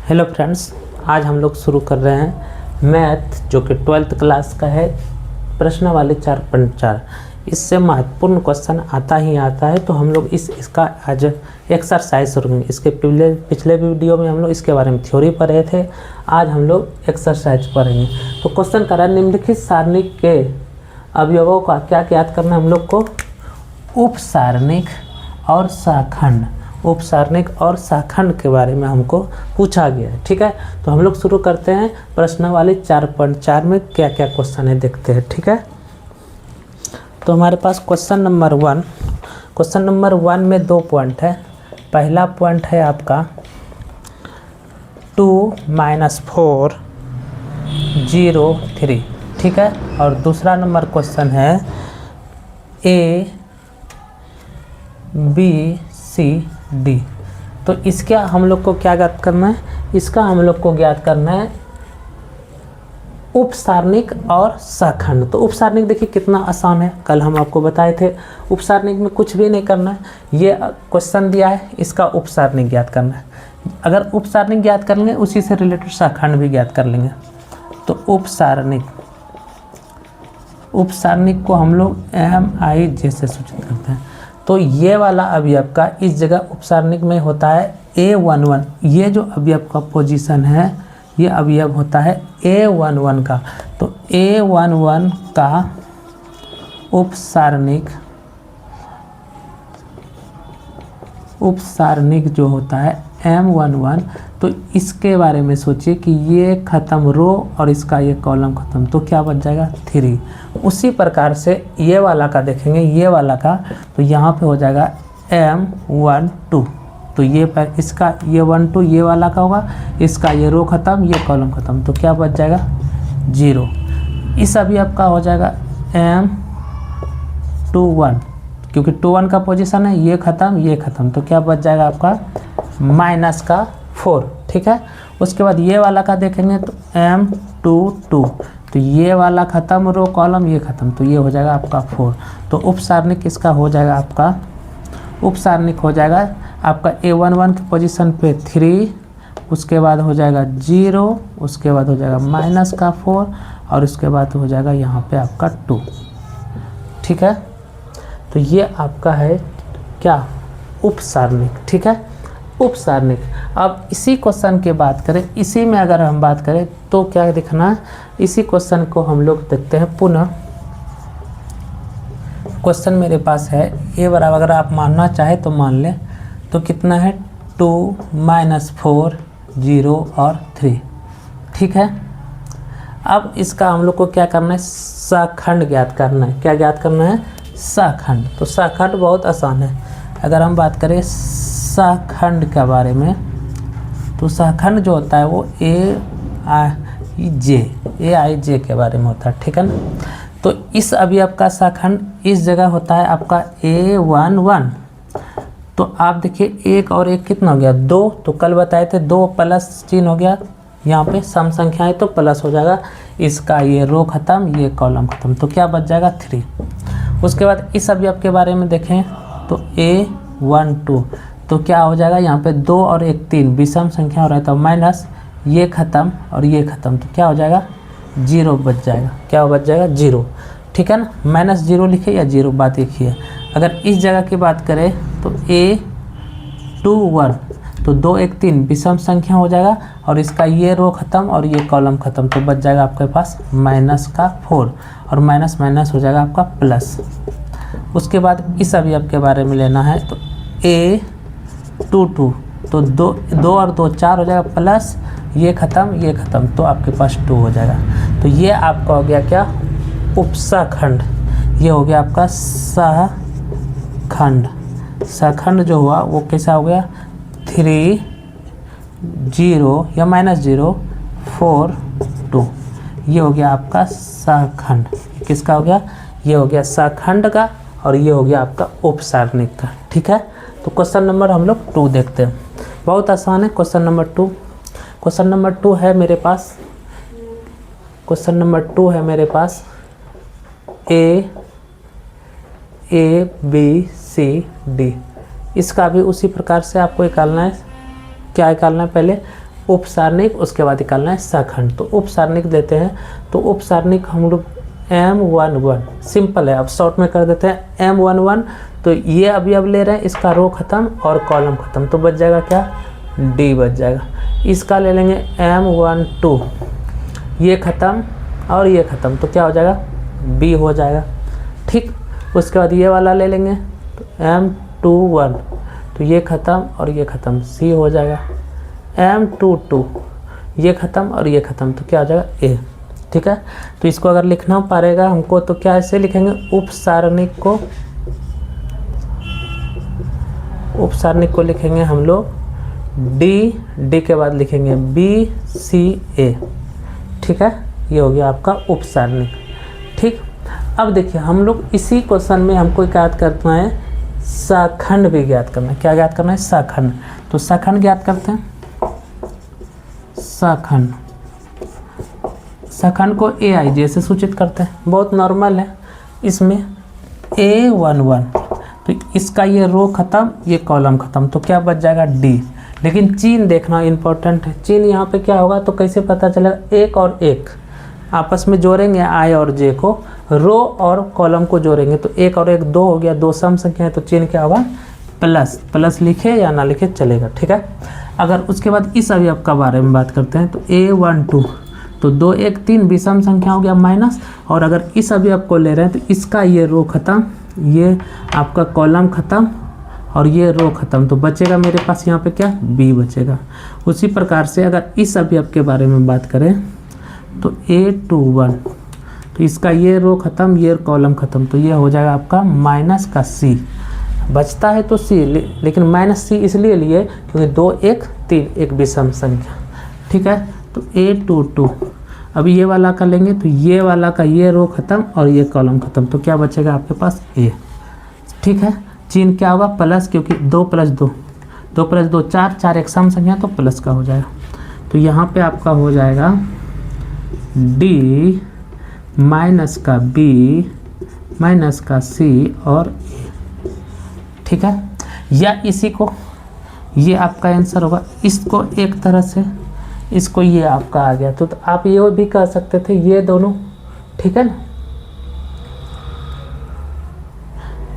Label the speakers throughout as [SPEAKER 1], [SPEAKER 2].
[SPEAKER 1] Hello friends, आज हम लोग शुरू कर रहे हैं मैथ जो कि 12th क्लास का है। प्रश्नावली 4.4 इससे महत्वपूर्ण क्वेश्चन आता ही आता है, तो हम लोग इसका आज एक्सरसाइज करेंगे। इसके पिछले वीडियो में हम लोग इसके बारे में थ्योरी पढ़े थे, आज हम लोग एक्सरसाइज पढ़ेंगे। तो क्वेश्चन करा निम्नलिखित सारणी के अवयवों का क्या ज्ञात करना है हम लोग को। उपसारणिक और सहखंड, उपसारणिक और सहखंड के बारे में हमको पूछा गया है। ठीक है, तो हम लोग शुरू करते हैं। प्रश्नावली 4.4 में क्या क्या क्वेश्चन है देखते हैं। ठीक है, तो हमारे पास क्वेश्चन नंबर 1 में 2 पॉइंट है। पहला पॉइंट है आपका 2 - 4 0 3। ठीक है, और दूसरा नंबर क्वेश्चन है A B C D। तो इसका हम लोग को क्या ज्ञात करना है, इसका हम लोग को ज्ञात करना है उपसारणिक और सहखंड। तो उपसारणिक देखिए कितना आसान है, कल हम आपको बताए थे। उपसारणिक में कुछ भी नहीं करना है, ये क्वेश्चन दिया है, इसका उपसारणिक ज्ञात करना है। अगर उपसारणिक ज्ञात कर लेंगे उसी से रिलेटेड सहखंड भी ज्ञात कर लेंगे। तो उपसारणिक को हम लोग MIJ से सूचित करते हैं। तो ये वाला अवयव का इस जगह उपसारणिक में होता है A11। ये जो अवयव का पोजीशन है, ये अवयव होता है A11 का। तो A11 का उपसारणिक जो होता है M11। तो इसके बारे में सोचिए कि ये ख़त्म रो और इसका ये कॉलम ख़त्म, तो क्या बच जाएगा 3। उसी प्रकार से ये वाला का देखेंगे, ये वाला का तो यहाँ पे हो जाएगा M12। तो ये इसका ये 12 ये वाला का होगा, इसका ये रो ख़त्म ये कॉलम ख़त्म, तो क्या बच जाएगा 0। इस अवयव का हो जाएगा M21, क्योंकि 21 का पोजीशन है, ये ख़त्म, तो क्या बच जाएगा आपका -4। ठीक है, उसके बाद ये वाला का देखेंगे तो M22। तो ये वाला ख़त्म रो कॉलम ये ख़त्म, तो ये हो जाएगा आपका 4। तो उपसारणिक इसका हो जाएगा आपका, उपसारणिक हो जाएगा आपका A11 की पोजीशन पे 3, उसके बाद हो जाएगा 0, उसके बाद हो जाएगा -4 और उसके बाद हो जाएगा यहाँ पे आपका 2। ठीक है, तो ये आपका है क्या उपसारणिक। ठीक है, उपसारणिक। अब इसी क्वेश्चन की बात करें, इसी में अगर हम बात करें तो क्या दिखना है, इसी क्वेश्चन को हम लोग देखते हैं पुनः। क्वेश्चन मेरे पास है A बराबर, अगर आप मानना चाहे तो मान लें, तो कितना है 2 - 4 0 और 3। ठीक है, अब इसका हम लोग को क्या करना है, सहखंड ज्ञात करना है। क्या ज्ञात करना है, सहखंड। तो सहखंड बहुत आसान है। अगर हम बात करें सहखंड के बारे में, तो सहखंड जो होता है वो AIJ के बारे में होता है। ठीक है ना, तो इस अवयव का सहखंड इस जगह होता है आपका A11। तो आप देखिए 1 और 1 कितना हो गया 2, तो कल बताए थे 2 प्लस चिन्ह हो गया, यहाँ पे सम संख्या है तो प्लस हो जाएगा, इसका ये रो ख़त्म ये कॉलम ख़त्म, तो क्या बच जाएगा 3। उसके बाद इस अवयव के बारे में देखें तो A12। तो क्या हो जाएगा, यहाँ पे 2 और 1 3 विषम संख्या हो रहा है, तो माइनस ये ख़त्म और ये ख़त्म, तो क्या हो जाएगा 0 बच जाएगा। क्या बच जाएगा 0। ठीक है ना, -0 लिखे या 0, बात एक ही है। अगर इस जगह की बात करें तो A21, तो 2 1 3 विषम संख्या हो जाएगा और इसका ये रो ख़त्म और ये कॉलम ख़त्म, तो बच जाएगा आपके पास -4 और माइनस हो जाएगा आपका प्लस। उसके बाद इस अवयव के बारे में लेना है तो A22, तो 2 और 2 4 हो जाएगा, प्लस ये ख़त्म, तो आपके पास 2 हो जाएगा। तो ये आपका हो गया क्या उपसखंड, ये हो गया आपका सहखंड। सहखंड जो हुआ वो कैसा हो गया 3 0 या -0 4 2, ये हो गया आपका सहखंड। किसका हो गया, ये हो गया सहखंड का और ये हो गया आपका उपसारणिक का। ठीक है, तो क्वेश्चन नंबर हम लोग 2 देखते हैं, बहुत आसान है। क्वेश्चन नंबर 2 है मेरे पास, क्वेश्चन नंबर 2 है मेरे पास A B C D। इसका भी उसी प्रकार से आपको निकालना है। क्या निकालना है, पहले उपसारणिक, उसके बाद निकालना है सखंड। तो उपसारणिक देते हैं, तो उपसारणिक हम लोग M11 सिंपल है, अब शॉर्ट में कर देते हैं M11। तो ये अभी अब ले रहे हैं, इसका रो खत्म और कॉलम खत्म, तो बच जाएगा क्या, D बच जाएगा। इसका ले लेंगे M12, ये ख़त्म और ये ख़त्म, तो क्या हो जाएगा, B हो जाएगा। ठीक, उसके बाद ये वाला ले लेंगे, तो M21, तो ये ख़त्म और ये ख़त्म, C हो जाएगा। M22, ये ख़त्म और ये ख़त्म, तो क्या हो जाएगा, A। ठीक है, तो इसको अगर लिखना पड़ेगा हमको तो क्या ऐसे लिखेंगे, उपसारणिक को लिखेंगे हम लोग D के बाद लिखेंगे BCA। ठीक है, ये हो गया आपका उपसारणिक। ठीक, अब देखिए हम लोग इसी क्वेश्चन में हमको ज्ञात करना है सखंड भी ज्ञात करना है। क्या ज्ञात करना है, सखंड। तो सखंड ज्ञात करते हैं, सखंड को AIJ से सूचित करते हैं, बहुत नॉर्मल है। इसमें A11, तो इसका ये रो खत्म, ये कॉलम खत्म, तो क्या बच जाएगा, D। लेकिन चिन्ह देखना इंपॉर्टेंट है, चिन्ह यहाँ पे क्या होगा, तो कैसे पता चलेगा, एक और एक आपस में जोड़ेंगे, I और J को, रो और कॉलम को जोड़ेंगे, तो एक और एक 2 हो गया, 2 सम संख्या है, तो चिन्ह क्या होगा, प्लस। प्लस लिखे या ना लिखे चलेगा। ठीक है, अगर उसके बाद इस अवयव का बारे में बात करते हैं, तो A12, तो 2 1 3 विषम संख्या हो गया माइनस, और अगर इस अवयव को ले रहे हैं तो इसका ये रो खत्म, ये आपका कॉलम खत्म और ये रो खत्म, तो बचेगा मेरे पास यहाँ पे क्या, B बचेगा। उसी प्रकार से अगर इस अवयव के बारे में बात करें तो A21, तो इसका ये रो खत्म, ये कॉलम खत्म, तो ये हो जाएगा आपका माइनस का C। बचता है तो C, लेकिन माइनस C इसलिए लिए क्योंकि 2 1 3 एक विषम संख्या। ठीक है, तो A22, अभी ये वाला का लेंगे तो ये वाला का ये रो खत्म और ये कॉलम खत्म, तो क्या बचेगा आपके पास, A। ठीक है, चिन्ह क्या होगा, प्लस, क्योंकि 2 + 2 2 + 2 4 4 एक सम संख्या, तो प्लस का हो जाएगा। तो यहाँ पे आपका हो जाएगा D माइनस का B माइनस का C और A। ठीक है, या इसी को, ये आपका आंसर होगा। इसको एक तरह से, इसको ये आपका आ गया, तो आप ये भी कह सकते थे ये दोनों। ठीक है ना,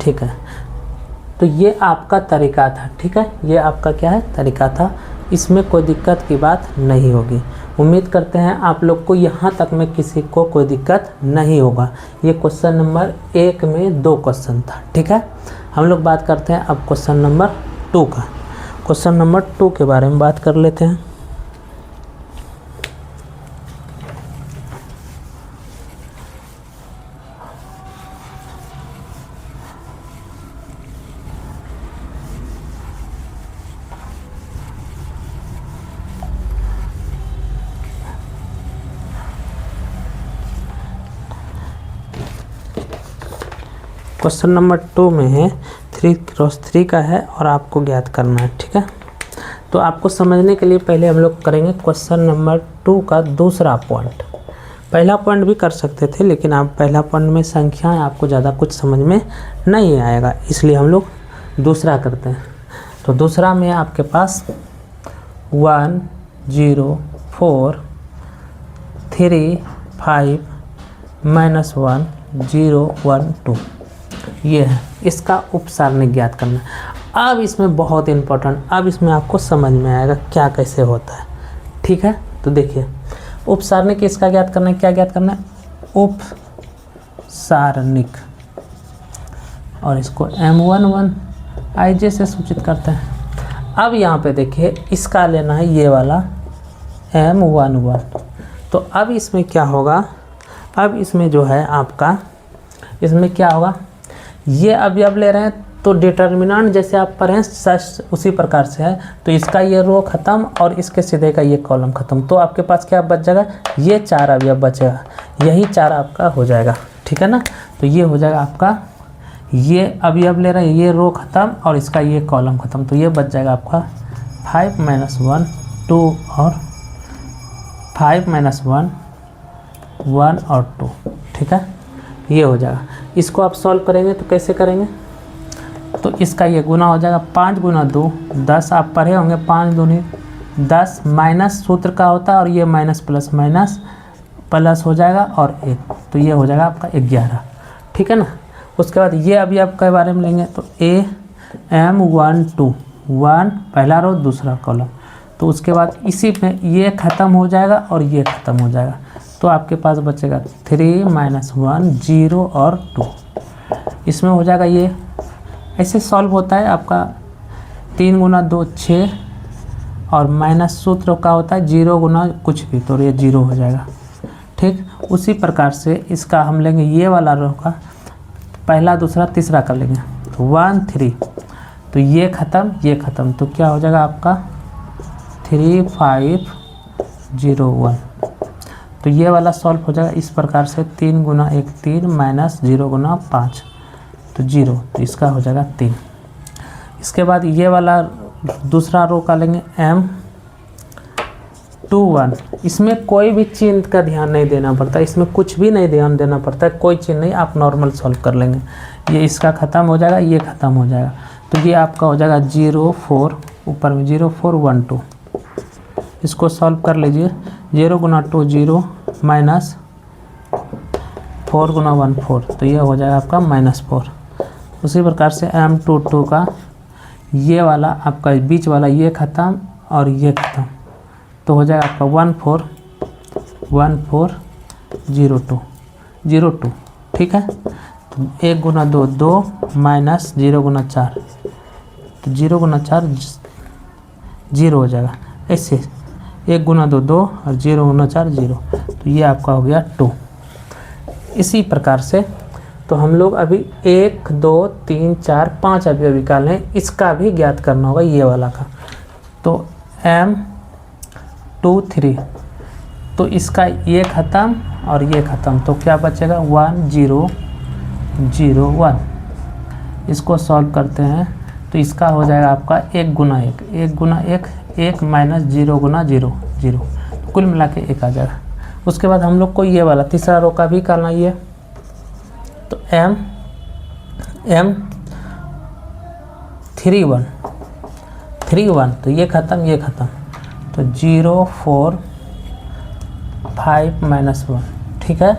[SPEAKER 1] ठीक है, तो ये आपका तरीका था। ठीक है, ये आपका क्या है, तरीका था, इसमें कोई दिक्कत की बात नहीं होगी। उम्मीद करते हैं आप लोग को यहाँ तक में किसी को कोई दिक्कत नहीं होगा। ये क्वेश्चन नंबर 1 में 2 क्वेश्चन था। ठीक है, हम लोग बात करते हैं अब क्वेश्चन नंबर 2 का। क्वेश्चन नंबर 2 के बारे में बात कर लेते हैं। क्वेश्चन नंबर 2 में है 3×3 का है और आपको ज्ञात करना है। ठीक है, तो आपको समझने के लिए पहले हम लोग करेंगे क्वेश्चन नंबर 2 का दूसरा पॉइंट। पहला पॉइंट भी कर सकते थे, लेकिन आप पहला पॉइंट में संख्याएं आपको ज़्यादा कुछ समझ में नहीं आएगा, इसलिए हम लोग दूसरा करते हैं। तो दूसरा में आपके पास 1 0 4 3 5 -1 0 1 2 ये है, इसका उपसारणिक ज्ञात करना है। अब इसमें बहुत इंपॉर्टेंट, अब इसमें आपको समझ में आएगा क्या कैसे होता है। ठीक है, तो देखिए उपसारणिक इसका ज्ञात करना है। क्या ज्ञात करना है, उपसारणिक, और इसको M11 IJ से सूचित करते हैं। अब यहाँ पे देखिए इसका लेना है ये वाला M11, तो अब इसमें क्या होगा, अब इसमें जो है आपका, इसमें क्या होगा, ये अब ले रहे हैं तो डिटर्मिनेंट जैसे आप पढ़ें उसी प्रकार से है, तो इसका ये रो खत्म और इसके सीधे का ये कॉलम खत्म, तो आपके पास क्या बच जाएगा, ये 4 अवयव बचेगा, यही 4 आपका हो जाएगा। ठीक है ना, तो ये हो जाएगा आपका, ये अवयव ले रहे हैं, ये रो खत्म और इसका ये कॉलम खत्म, तो ये बच जाएगा आपका 5 - 1 2 और 5 - 1 1 और 2। ठीक है, ये हो जाएगा। इसको आप सॉल्व करेंगे तो कैसे करेंगे, तो इसका ये गुना हो जाएगा 5 × 2 10, आप पढ़े होंगे 5 दूनी 10 माइनस सूत्र का होता है और ये माइनस प्लस माइनस प्लस हो जाएगा और 1, तो ये हो जाएगा आपका 11, ठीक है ना। उसके बाद ये अभी आपके बारे में लेंगे तो AM1 2 1 पहला रो दूसरा कॉलम, तो उसके बाद इसी में ये ख़त्म हो जाएगा और ये ख़त्म हो जाएगा, तो आपके पास बचेगा 3 माइनस 1 0 और 2। इसमें हो जाएगा ये ऐसे सॉल्व होता है आपका 3 गुना 2 6 और माइनस सूत्र का होता है 0 गुना कुछ भी, तो ये 0 हो जाएगा, ठीक। उसी प्रकार से इसका हम लेंगे ये वाला रो का पहला दूसरा तीसरा कर लेंगे, तो 1 3, तो ये ख़त्म, तो क्या हो जाएगा आपका 3 5 0 1, तो ये वाला सॉल्व हो जाएगा इस प्रकार से 3 गुना 1 3 माइनस 0 गुना 5, तो 0, तो इसका हो जाएगा 3। इसके बाद ये वाला दूसरा रो का लेंगे M2 1, इसमें कोई भी चिन्ह का ध्यान नहीं देना पड़ता, इसमें कुछ भी नहीं ध्यान देना पड़ता है, कोई चिन्ह नहीं, आप नॉर्मल सॉल्व कर लेंगे। ये इसका ख़त्म हो जाएगा, ये ख़त्म हो जाएगा, तो ये आपका हो जाएगा 0 4, ऊपर में 0 4 1 2, इसको सॉल्व कर लीजिए। 0 गुना 2 0 माइनस 4 गुना 1 4, तो ये हो जाएगा आपका -4। उसी प्रकार से M2 2 का ये वाला आपका बीच वाला ये ख़त्म और ये ख़त्म, तो हो जाएगा आपका 1 4 1 4 0 2 0 2, ठीक है। तो 1 गुना 2 2 माइनस 0 गुना 4, तो 0 गुना 4 0 हो जाएगा, ऐसे 1 गुना 2 2 और 0 गुना 4 0, तो ये आपका हो गया 2। इसी प्रकार से तो हम लोग अभी 1 2 3 4 5 अभी निकाले हैं, इसका भी ज्ञात करना होगा ये वाला का, तो M2 3, तो इसका ये ख़त्म और ये ख़त्म, तो क्या बचेगा 1 0 0 1, इसको सॉल्व करते हैं तो इसका हो जाएगा आपका 1 गुना 1 1 माइनस 0 गुना 0 0, कुल मिला के 1 आ जाएगा। उसके बाद हम लोग को ये वाला तीसरा रो का भी करना ही है, तो M 3 1, तो ये ख़त्म, तो 0 4 5 माइनस 1, ठीक है।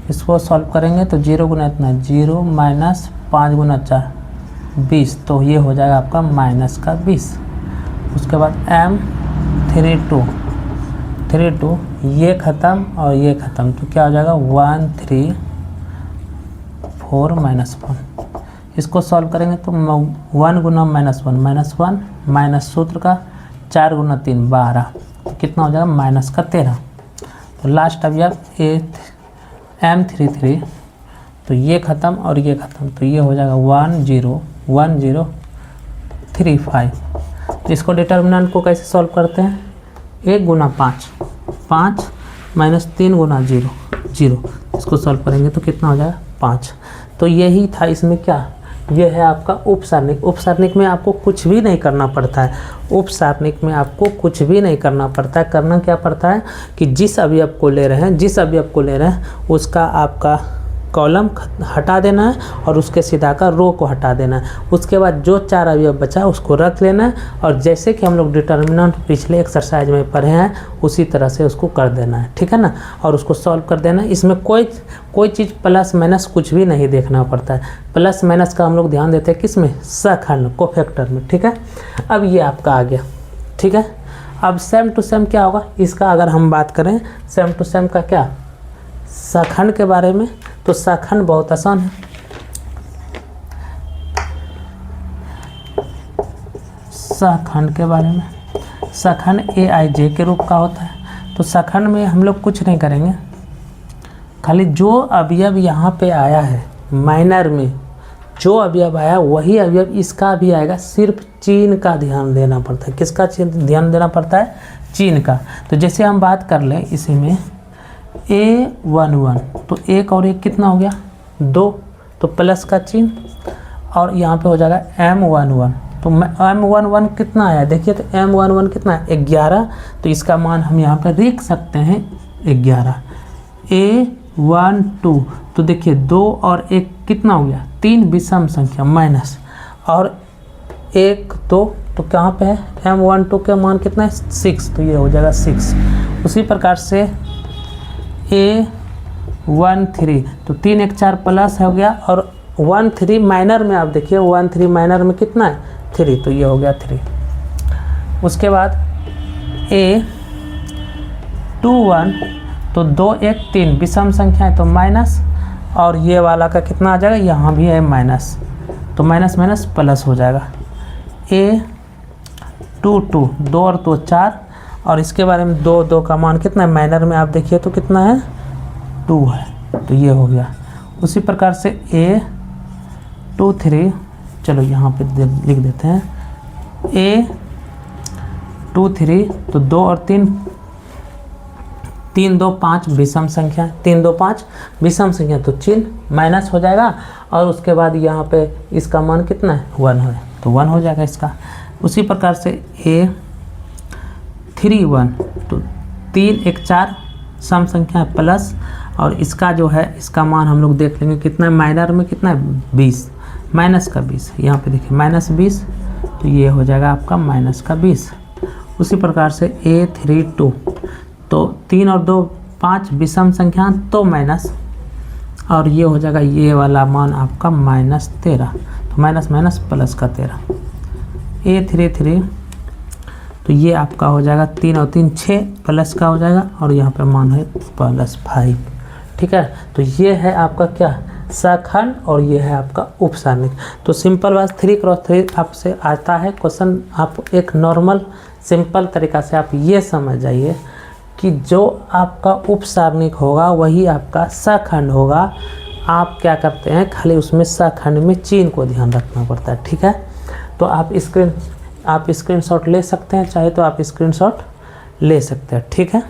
[SPEAKER 1] इसको सॉल्व करेंगे तो 0 गुना इतना 0 माइनस 5 गुना 4 20, तो ये हो जाएगा आपका माइनस का 20। उसके बाद M 3 2, ये ख़त्म और ये ख़त्म, तो क्या हो जाएगा 1 3 4 माइनस 1, इसको सॉल्व करेंगे तो 1 गुना -1 माइनस सूत्र का 4 गुना 3 12, तो कितना हो जाएगा माइनस का 13। तो लास्ट अब यार M 3 3, तो ये ख़त्म और ये ख़त्म, तो ये हो जाएगा 1 0 1 0 3 5। तो इसको डिटर्मिनेंट को कैसे सॉल्व करते हैं, 1 गुना 5 माइनस 3 गुना 0 0, इसको सॉल्व करेंगे तो कितना हो जाएगा 5। तो यही था इसमें क्या, ये है आपका उपसारणिक। उपसारणिक में आपको कुछ भी नहीं करना पड़ता है, उपसारणिक में आपको कुछ भी नहीं करना पड़ता है। करना क्या पड़ता है कि जिस अवयव को ले रहे हैं उसका आपका कॉलम हटा देना है और उसके सीधा का रो को हटा देना है। उसके बाद जो 4 अवयव बचा है उसको रख लेना है और जैसे कि हम लोग डिटर्मिनेंट पिछले एक्सरसाइज में पढ़े हैं उसी तरह से उसको कर देना है, ठीक है ना, और उसको सॉल्व कर देना है। इसमें कोई चीज़ प्लस माइनस कुछ भी नहीं देखना पड़ता है। प्लस माइनस का हम लोग ध्यान देते हैं किस में, सखंड कोफैक्टर में, ठीक है। अब ये आपका आ गया, ठीक है। अब सेम टू सेम क्या होगा इसका, अगर हम बात करें सेम टू सेम का क्या, सखंड के बारे में, तो सखंड बहुत आसान है। सखंड के बारे में, सखंड AIJ के रूप का होता है। तो सखंड में हम लोग कुछ नहीं करेंगे, खाली जो अवयव यहाँ पे आया है माइनर में, जो अवयव आया वही अवयव इसका भी आएगा, सिर्फ चिन्ह का ध्यान देना पड़ता है। किसका ध्यान देना पड़ता है, चिन्ह का। तो जैसे हम बात कर लें इसी में A11, तो 1 और 1 कितना हो गया 2, तो प्लस का चिन्ह, और यहाँ पे हो जाएगा M11, तो M11 कितना आया देखिए, तो M11 कितना है 11, तो इसका मान हम यहाँ पे लिख सकते हैं 11। A12, तो देखिए 2 और 1 कितना हो गया 3, विषम संख्या माइनस, और 1 2 तो कहाँ पे है, M12 का मान कितना है 6, तो ये हो जाएगा 6। उसी प्रकार से A13, तो 3 1 4 प्लस हो गया, और 1 3 माइनर में आप देखिए 1 3 माइनर में कितना है 3, तो ये हो गया 3। उसके बाद A21, तो 2 1 3 विषम संख्या है तो माइनस, और ये वाला का कितना आ जाएगा, यहाँ भी है माइनस, तो माइनस माइनस प्लस हो जाएगा। A22, 2 और 2 4, और इसके बारे में 2 2 का मान कितना है माइनर में आप देखिए तो कितना है 2 है, तो ये हो गया। उसी प्रकार से A23, चलो यहाँ पे लिख देते हैं A23, तो 2 और 3 3 2 5 विषम संख्या, 3 2 5 विषम संख्या, तो चिन्ह माइनस हो जाएगा, और उसके बाद यहाँ पे इसका मान कितना है 1 है, तो 1 हो जाएगा इसका। उसी प्रकार से A31, तो 3 1 4 सम संख्या है प्लस, और इसका जो है इसका मान हम लोग देख लेंगे कितना है, माइनर में कितना है 20, माइनस का 20, यहाँ पे देखिए माइनस 20, तो ये हो जाएगा आपका माइनस का 20। उसी प्रकार से A32, तो 3 और 2 5 विषम संख्या तो माइनस, और ये हो जाएगा ये वाला मान आपका -13, तो माइनस माइनस प्लस का 13। A33, तो ये आपका हो जाएगा 3 और 3 6 प्लस का हो जाएगा, और यहाँ पे मान है +5। ठीक है, तो ये है आपका क्या सखंड, और ये है आपका उपसारणिक। तो सिंपल बात 3x3 आपसे आता है क्वेश्चन, आप एक नॉर्मल सिंपल तरीका से आप ये समझ जाइए कि जो आपका उपसारणिक होगा वही आपका सखंड होगा। आप क्या करते हैं, खाली उसमें सखंड में चिन्ह को ध्यान रखना पड़ता है। ठीक है, तो आप स्क्रीनशॉट ले सकते हैं, चाहे तो आप स्क्रीनशॉट ले सकते हैं। ठीक है,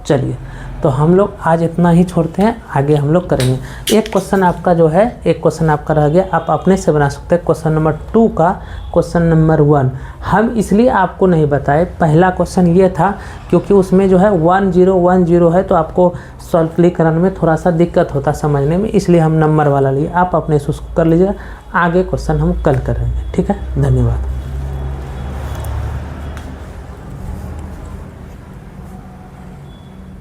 [SPEAKER 1] चलिए तो हम लोग आज इतना ही छोड़ते हैं, आगे हम लोग करेंगे। एक क्वेश्चन आपका जो है, एक क्वेश्चन आपका रह गया, आप अपने से बना सकते हैं। क्वेश्चन नंबर 2 का क्वेश्चन नंबर 1 हम इसलिए आपको नहीं बताए, पहला क्वेश्चन ये था क्योंकि उसमें जो है 1010 है, तो आपको सॉल्वलीकरण में थोड़ा सा दिक्कत होता समझने में, इसलिए हम नंबर वाला लिए। आप अपने से उसको कर लीजिएगा, आगे क्वेश्चन हम कल करेंगे। ठीक है, धन्यवाद।